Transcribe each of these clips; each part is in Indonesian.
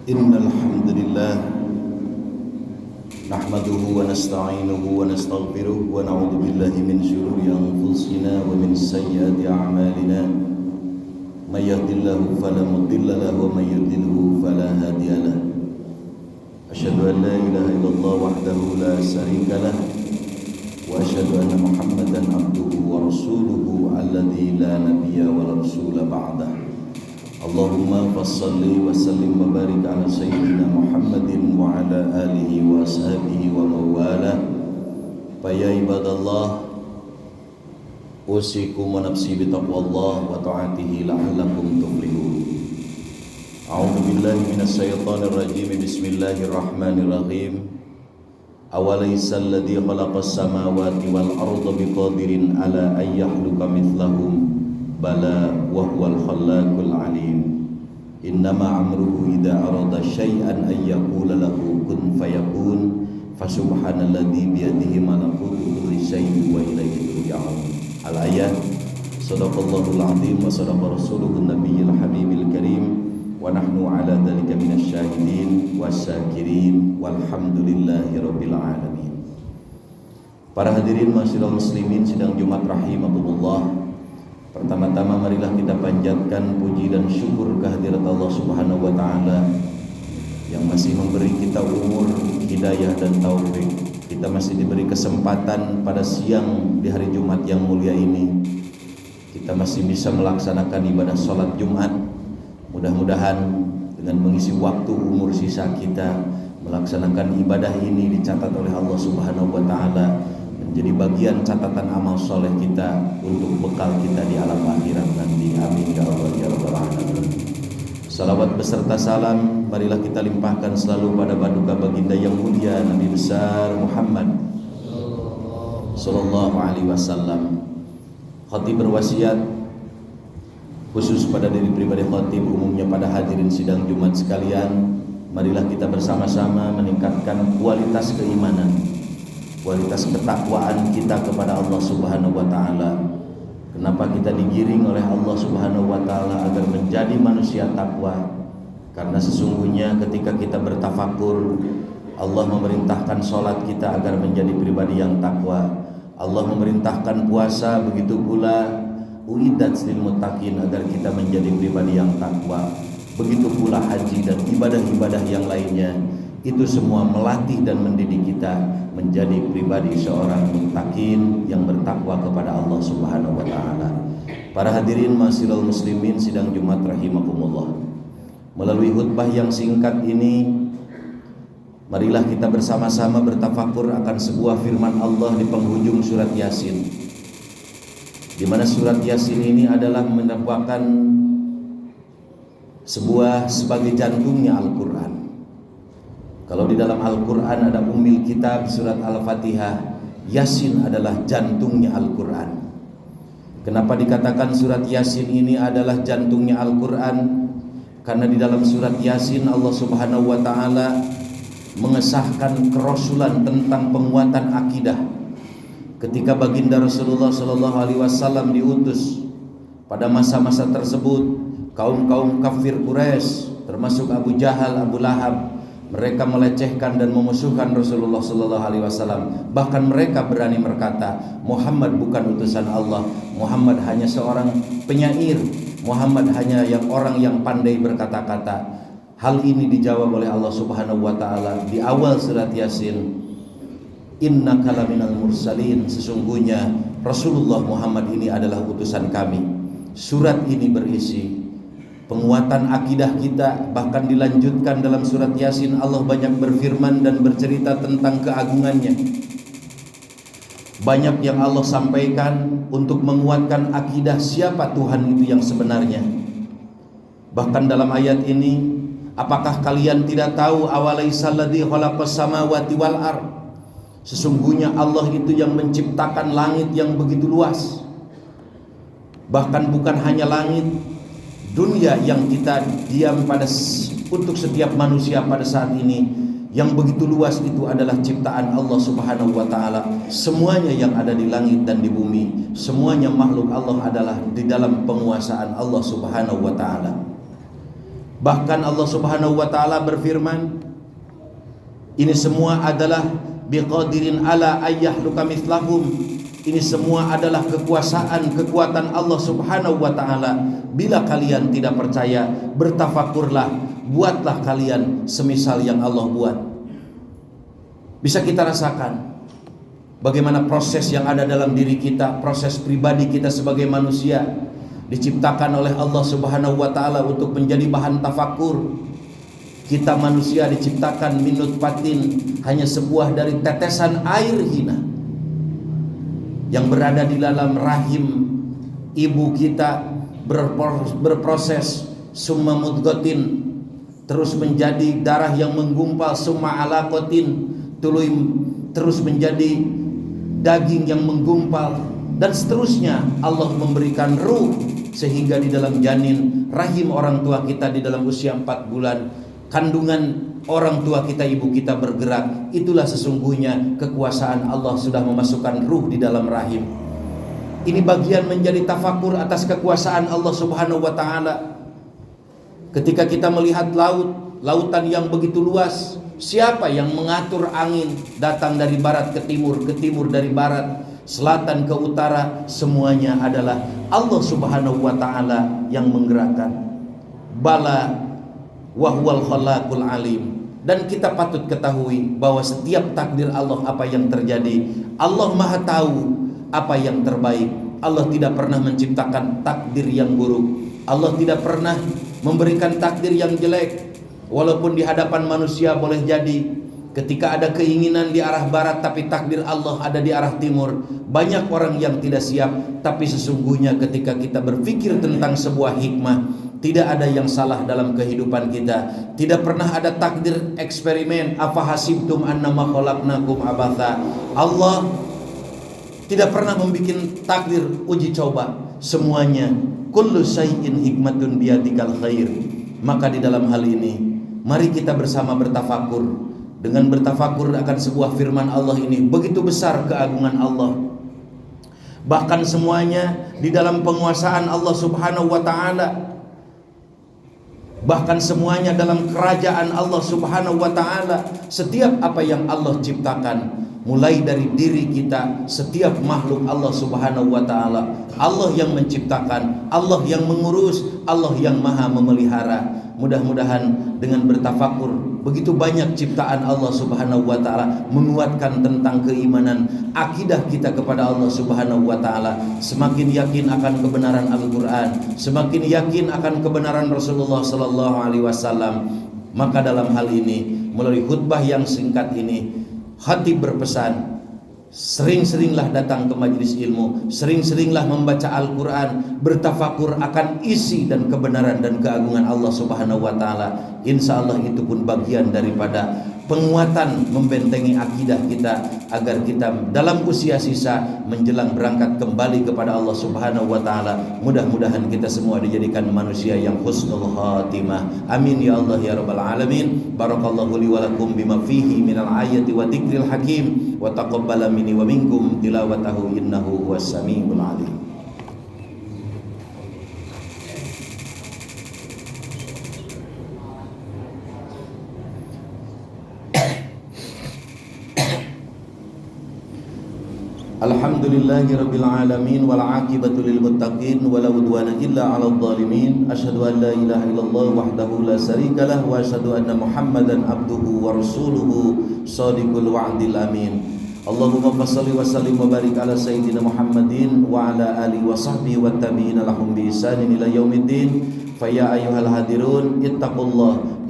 Innal hamdalillah nahmaduhu wa nasta'inuhu wa nastaghfiruh wa na'udzu billahi min shururi anfusina wa min sayyiati a'malina may yahdihillahu fala mudilla lahu wa may yudlilhu fala hadiya lahu. Asyhadu an la ilaha illallah wahdahu la syarika lah wa asyhadu anna Muhammadan abduhu wa rasuluhu alladzi la nabiyya wa la rasula ba'dahu. Allahumma fassalli wa sallim wa barik ala sayyidina Muhammadin wa ala alihi wa ashabihi wa mawala. Ya ibadallah, usikum wa nafsi bitaqwallah wa ta'atihi la'allakum tuflihun. A'udzu billahi minash shaitonir rajim. Bismillahirrahmanirrahim. Awalaysa alladzi khalaqas samawati wal arda biqadirin ala ay yakhluqa mithlahum bala wa huwal khallaqul alim. Innama amruhu idza arada syai'an ay yaqula lahu kun fayakun. Fasubhanalladzi biyadihi malakutu kulli syai'in wa ilaihi turja'un. Al-ayat. Shadaqallahul azim wa shadaqa rasuluhun nabiyil habibil karim wa nahnu ala dzalika minasy syahidin wasyakirin walhamdulillahi rabbil alamin. Para hadirin masyiral muslimin sidang Jumat rahimakumullah. Pertama-tama marilah kita panjatkan puji dan syukur kehadirat Allah Subhanahu wa taala yang masih memberi kita umur, hidayah dan taufik. Kita masih diberi kesempatan pada siang di hari Jumat yang mulia ini. Kita masih bisa melaksanakan ibadah salat Jumat. Mudah-mudahan dengan mengisi waktu umur sisa kita melaksanakan ibadah ini dicatat oleh Allah Subhanahu wa taala menjadi bagian catatan amal soleh kita untuk bekal kita di alam akhirat nanti. Amin ya Allah ya rabbal alamin. Salawat beserta salam marilah kita limpahkan selalu pada paduka baginda yang mulia Nabi besar Muhammad sallallahu alaihi wasallam. Khatib berwasiat khusus pada diri pribadi khatib, umumnya pada hadirin sidang Jumat sekalian, marilah kita bersama-sama meningkatkan kualitas keimanan, kualitas ketakwaan kita kepada Allah Subhanahu wa taala. Kenapa kita digiring oleh Allah Subhanahu wa taala agar menjadi manusia takwa? Karena sesungguhnya ketika kita bertafakur, Allah memerintahkan salat kita agar menjadi pribadi yang takwa. Allah memerintahkan puasa, begitu pula uiddat lil muttaqin agar kita menjadi pribadi yang takwa. Begitu pula haji dan ibadah-ibadah yang lainnya. Itu semua melatih dan mendidik kita menjadi pribadi seorang muttaqin yang bertakwa kepada Allah Subhanahu wa taala. Para hadirin masyiral muslimin sidang Jumat rahimakumullah. Melalui khutbah yang singkat ini, marilah kita bersama-sama bertafakur akan sebuah firman Allah di penghujung surat Yasin. Di mana surat Yasin ini adalah merupakan sebagai jantungnya Al-Qur'an. Kalau di dalam Al-Quran ada Ummul Kitab surat Al-Fatihah, Yasin adalah jantungnya Al-Quran. Kenapa dikatakan surat Yasin ini adalah jantungnya Al-Quran? Karena di dalam surat Yasin Allah Subhanahu wa ta'ala mengesahkan kerasulan tentang penguatan akidah. Ketika baginda Rasulullah SAW diutus pada masa-masa tersebut, kaum-kaum kafir Quraisy termasuk Abu Jahal, Abu Lahab, mereka melecehkan dan memusuhkan Rasulullah sallallahu alaihi wasallam. Bahkan mereka berani berkata, Muhammad bukan utusan Allah, Muhammad hanya seorang penyair, Muhammad hanya orang yang pandai berkata-kata. Hal ini dijawab oleh Allah Subhanahu wa taala di awal surat Yasin. Innaka laminal mursalin, sesungguhnya Rasulullah Muhammad ini adalah utusan kami. Surat ini berisi penguatan akidah kita. Bahkan dilanjutkan dalam surat Yasin, Allah banyak berfirman dan bercerita tentang keagungannya. Banyak yang Allah sampaikan untuk menguatkan akidah siapa Tuhan itu yang sebenarnya. Bahkan dalam ayat ini, apakah kalian tidak tahu awalaisal ladzi khalaqas samawati wal ard? Sesungguhnya Allah itu yang menciptakan langit yang begitu luas. Bahkan bukan hanya langit, dunia yang kita diam untuk setiap manusia pada saat ini yang begitu luas itu adalah ciptaan Allah Subhanahu wa taala. Semuanya yang ada di langit dan di bumi, semuanya makhluk Allah adalah di dalam penguasaan Allah Subhanahu wa taala. Bahkan Allah Subhanahu wa taala berfirman, ini semua adalah biqadirin ala ayyahluka mithlahum. Ini semua adalah kekuatan Allah Subhanahu wa taala. Bila kalian tidak percaya, bertafakurlah, buatlah kalian semisal yang Allah buat. Bisa kita rasakan bagaimana proses yang ada dalam diri kita, proses pribadi kita sebagai manusia diciptakan oleh Allah Subhanahu wa taala untuk menjadi bahan tafakur. Kita manusia diciptakan min nutfatin, hanya sebuah dari tetesan air hina yang berada di dalam rahim ibu kita, berproses summa mudghatin, terus menjadi darah yang menggumpal, summa alaqatin, terus menjadi daging yang menggumpal, dan seterusnya. Allah memberikan ruh sehingga di dalam janin rahim orang tua kita, di dalam usia 4 bulan kandungan orang tua kita, ibu kita bergerak. Itulah sesungguhnya kekuasaan Allah sudah memasukkan ruh di dalam rahim. Ini bagian menjadi tafakur atas kekuasaan Allah Subhanahu wa taala. Ketika kita melihat lautan yang begitu luas, siapa yang mengatur angin datang dari barat ke timur dari barat, selatan ke utara? Semuanya adalah Allah Subhanahu wa taala yang menggerakkan. Bala wa huwal khalaqul alim. Dan kita patut ketahui bahwa setiap takdir Allah apa yang terjadi, Allah Maha tahu apa yang terbaik. Allah tidak pernah menciptakan takdir yang buruk. Allah tidak pernah memberikan takdir yang jelek. Walaupun di hadapan manusia boleh jadi ketika ada keinginan di arah barat, tapi takdir Allah ada di arah timur. Banyak orang yang tidak siap, tapi sesungguhnya ketika kita berpikir tentang sebuah hikmah, tidak ada yang salah dalam kehidupan kita. Tidak pernah ada takdir eksperimen. Afa hasibtum annama khalaqnakum abatha. Allah tidak pernah membuat takdir uji coba. Semuanya kullu syai'in hikmatun biyadikal khair. Maka di dalam hal ini mari kita bersama bertafakur. Dengan bertafakur akan sebuah firman Allah ini, begitu besar keagungan Allah. Bahkan semuanya di dalam penguasaan Allah Subhanahu wa taala. Bahkan semuanya dalam kerajaan Allah Subhanahu wa taala. Setiap apa yang Allah ciptakan, mulai dari diri kita, setiap makhluk Allah Subhanahu wa taala, Allah yang menciptakan, Allah yang mengurus, Allah yang maha memelihara. Mudah-mudahan dengan bertafakur begitu banyak ciptaan Allah Subhanahu wa taala, menguatkan tentang keimanan, akidah kita kepada Allah Subhanahu wa taala, semakin yakin akan kebenaran Al-Qur'an, semakin yakin akan kebenaran Rasulullah sallallahu alaihi wasallam. Maka dalam hal ini, melalui khutbah yang singkat ini, khatib berpesan, sering-seringlah datang ke majelis ilmu, sering-seringlah membaca Al-Quran, bertafakur akan isi dan kebenaran dan keagungan Allah Subhanahu wa taala. Insya Allah itu pun bagian daripada penguatan membentengi akidah kita, agar kita dalam usia sisa menjelang berangkat kembali kepada Allah Subhanahu wa taala. Mudah-mudahan kita semua dijadikan manusia yang husnul khatimah. Amin ya Allah ya rabbal alamin. Barakallahu li wa lakum bima fihi minal ayati wa dzikril hakim, wa taqabbala minni wa minkum tilawatahu innahu huwas samiul alim. Alhamdulillahi rabbil alamin wal aqibatu lil muttaqin wala udwana illa 'alal zalimin. Asyhadu an la ilaha illallah wahdahu la syarikalah wa asyhadu anna Muhammadan abduhu wa rasuluhu shadiqul wa'dil amin. Allahumma fashalli wa sallim wa barik ala sayyidina Muhammadin wa ala alihi wa sahbihi wa tabi'ina lahum bi ihsanin ila yaumiddin. Faya ayyuhal hadirun ittaqullah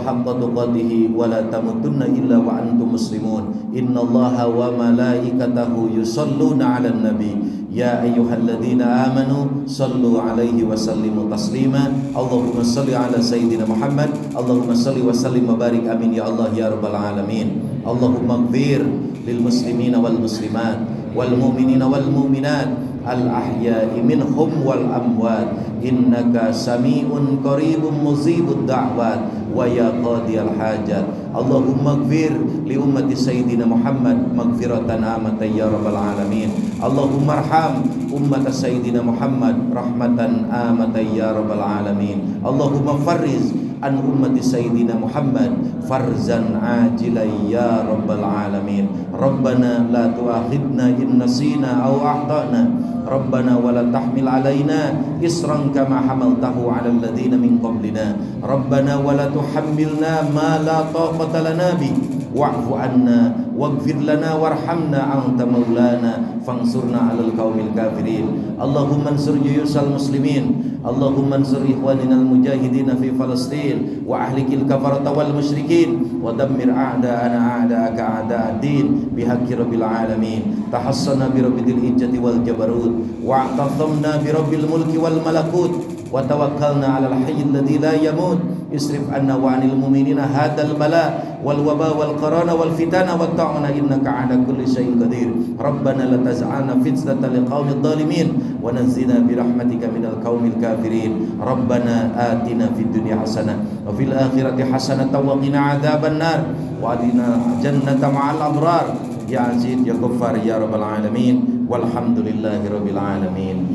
haqqa tuqatih wa la tamutunna illa wa antum muslimun. Innallaha wa malaikatahu yusholluna 'alan nabi ya ayyuhalladzina amanu shallu 'alaihi wa sallimu taslima. Allahumma shalli 'ala sayyidina Muhammad, Allahumma shalli wa sallim wa barik, amin ya Allah ya rabbal alamin. Allahumma ighfir lil muslimina wal muslimat wal mu'minina wal mu'minat al-ahya'i minhum wal amwat innaka sami'un qaribun mujibud da'wat wa ya qadiyal hajat. Allahumma ighfir li ummati sayyidina Muhammad maghfiratan amatan ya rabbal alamin. Allahumma arham ummat sayyidina Muhammad rahmatan amatan ya rabbal alamin. Allahumma farriz an ummati sayyidina Muhammad farzan ajilan ya rabbal alamin. Rabbana la tu'akhidna in nasina aw akhtana. Rabbana wa la tahmil alaina isran kama hamaltahu 'alal ladzina min qablina. Rabbana wa la tuhammilna ma la taqata lana bi wa'fu 'anna waghfir lana warhamna anta maulana fansurna 'alal qaumil kafirin. Allahumma ansur juyusal muslimin. Allahumma ansur ikhwaninal mujahidin fi Palestin wa ahlikil kafarata wal musyrikin wa dammir a'da'ana a'da'aka a'da'ad-din bihaqqi rabbil alamin. Tahassana bi rabbil izzati wal jabarut wa a'tasamna bi rabbil mulki wal malakut wa tawakkalna 'alal hayyil ladzi la yamut. Isrif anna wa 'anil mu'minina hadzal bala wal waba wal qarana wal fitana wat ta'ana innaka 'ala kulli syai'in qadir. Rabbana la taz'alna fitnatan liqaumidh dhalimin wa nazzina bi rahmatika minal qaumil kafirin. Rabbana atina fid dunya hasanah wa fil akhirati hasanah wa qina adzabannar wa adina jannata ma'al abrar ya aziz ya ghaffar ya rabbal alamin walhamdulillahi rabbil alamin.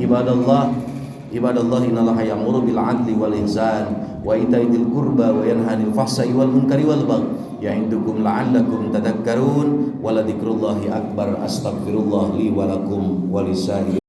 Ibadallah innallaha ya'muru bil 'adli wal ihsan wa ita'i dzil qurba wa yanha 'anil fahsya'i wal munkari wal baghi ya'idukum la'allakum tadhakkarun wa la dzikrullahi akbar. Astaghfirullah li wa lakum wa lisa'il